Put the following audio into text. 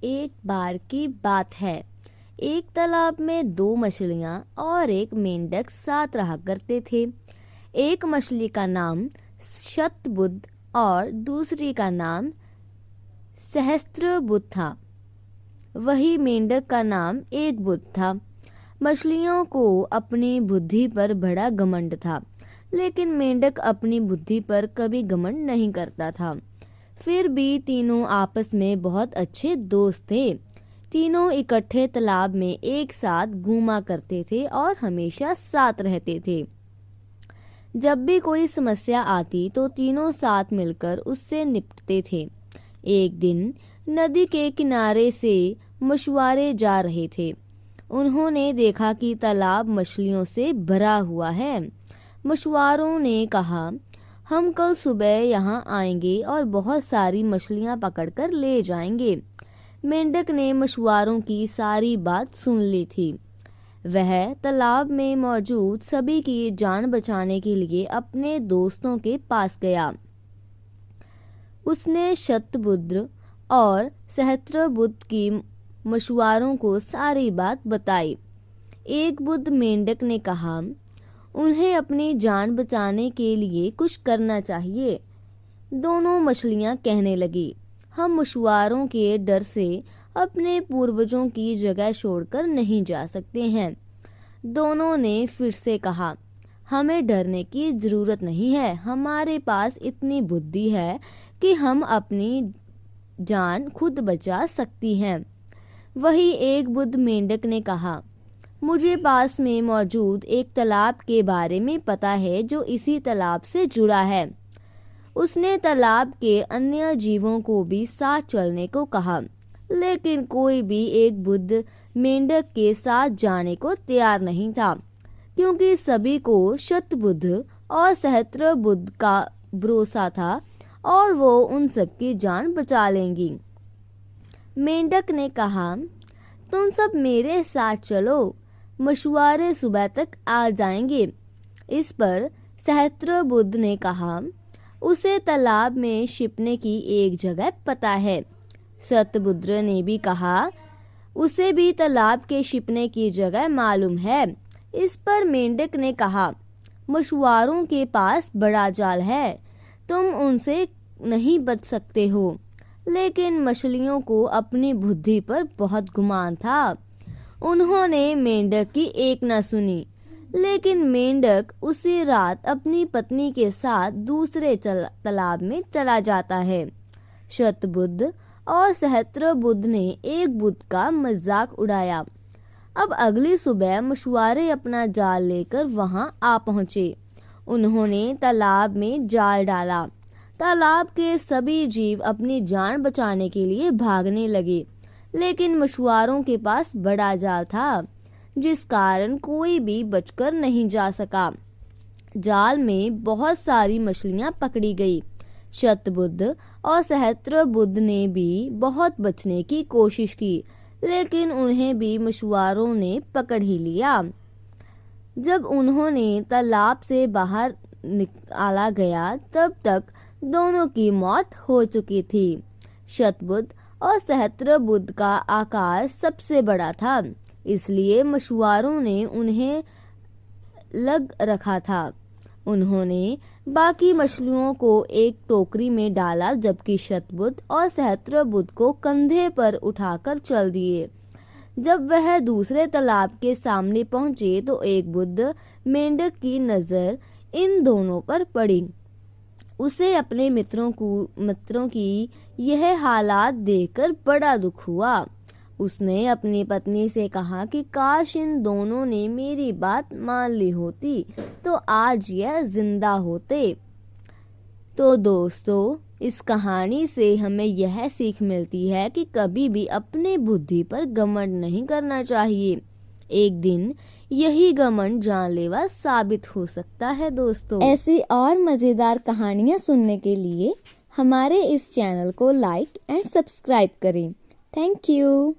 एक बार की बात है। एक तालाब में दो मछलियां और एक मेंढक साथ रहा करते थे। एक मछली का नाम शतबुद्ध और दूसरी का नाम सहस्त्रबुद्ध था। वही मेंढक का नाम एक बुद्ध था। मछलियों को अपनी बुद्धि पर बड़ा घमंड था, लेकिन मेंढक अपनी बुद्धि पर कभी घमंड नहीं करता था। फिर भी तीनों आपस में बहुत अच्छे दोस्त थे। तीनों इकट्ठे तालाब में एक साथ घूमा करते थे और हमेशा साथ रहते थे। जब भी कोई समस्या आती तो तीनों साथ मिलकर उससे निपटते थे। एक दिन नदी के किनारे से मछुआरे जा रहे थे। उन्होंने देखा कि तालाब मछलियों से भरा हुआ है। मछुआरों ने कहा, हम कल सुबह यहाँ आएंगे और बहुत सारी मछलियाँ पकड़कर ले जाएंगे। मेंढक ने मछुआरों की सारी बात सुन ली थी। वह तालाब में मौजूद सभी की जान बचाने के लिए अपने दोस्तों के पास गया। उसने शतबुद्ध और सहस्त्रबुद्ध की मछुआरों को सारी बात बताई। एक बुद्ध मेंढक ने कहा, उन्हें अपनी जान बचाने के लिए कुछ करना चाहिए। दोनों मछलियां कहने लगी, हम मछुआरों के डर से अपने पूर्वजों की जगह छोड़कर नहीं जा सकते हैं। दोनों ने फिर से कहा, हमें डरने की जरूरत नहीं है। हमारे पास इतनी बुद्धि है कि हम अपनी जान खुद बचा सकती हैं। वही एक बुद्ध मेंढक ने कहा, मुझे पास में मौजूद एक तालाब के बारे में पता है जो इसी तालाब से जुड़ा है। उसने तालाब के अन्य जीवों को भी साथ चलने को कहा, लेकिन कोई भी एक बुद्ध मेंढक के साथ जाने को तैयार नहीं था, क्योंकि सभी को शतबुद्ध और सहस्त्रबुद्ध का भरोसा था और वो उन सबकी जान बचा लेंगी। मेंढक ने कहा, तुम सब मेरे साथ चलो, मछुआरे सुबह तक आ जाएंगे। इस पर सहस्त्रबुद्ध ने कहा, उसे तालाब में छिपने की एक जगह पता है। शतबुद्ध ने भी कहा, उसे भी तालाब के छिपने की जगह मालूम है। इस पर मेंढक ने कहा, मछुआरों के पास बड़ा जाल है, तुम उनसे नहीं बच सकते हो। लेकिन मछलियों को अपनी बुद्धि पर बहुत गुमान था। उन्होंने मेंढक की एक न सुनी, लेकिन मेंढक उसी रात अपनी पत्नी के साथ दूसरे तालाब में चला जाता है। शतबुद्ध और सहस्त्रबुद्ध ने एक बुद्ध का मजाक उड़ाया। अब अगली सुबह मछुआरे अपना जाल लेकर वहां आ पहुंचे। उन्होंने तालाब में जाल डाला। तालाब के सभी जीव अपनी जान बचाने के लिए भागने लगे, लेकिन मछुआरों के पास बड़ा जाल था, जिस कारण कोई भी बचकर नहीं जा सका। जाल में बहुत सारी मछलियां पकड़ी गई। शतबुद्ध और सहस्त्रबुद्ध ने भी बहुत बचने की कोशिश की, लेकिन उन्हें भी मछुआरों ने पकड़ ही लिया। जब उन्होंने तालाब से बाहर निकाला गया, तब तक दोनों की मौत हो चुकी थी। शतबुद्ध और सहस्त्रबुद्ध का आकार सबसे बड़ा था, इसलिए मछुआरों ने उन्हें लग रखा था। उन्होंने बाकी मछलियों को एक टोकरी में डाला, जबकि शतबुद्ध और सहस्त्रबुद्ध को कंधे पर उठाकर चल दिए। जब वह दूसरे तालाब के सामने पहुंचे तो एक बुद्ध मेंढक की नजर इन दोनों पर पड़ी। उसे अपने मित्रों की यह हालात देखकर बड़ा दुख हुआ। उसने अपनी पत्नी से कहा कि काश इन दोनों ने मेरी बात मान ली होती तो आज यह जिंदा होते। तो दोस्तों, इस कहानी से हमें यह सीख मिलती है कि कभी भी अपने बुद्धि पर घमंड नहीं करना चाहिए। एक दिन यही घमंड जानलेवा साबित हो सकता है। दोस्तों, ऐसी और मजेदार कहानियाँ सुनने के लिए हमारे इस चैनल को लाइक एंड सब्सक्राइब करें। Thank you.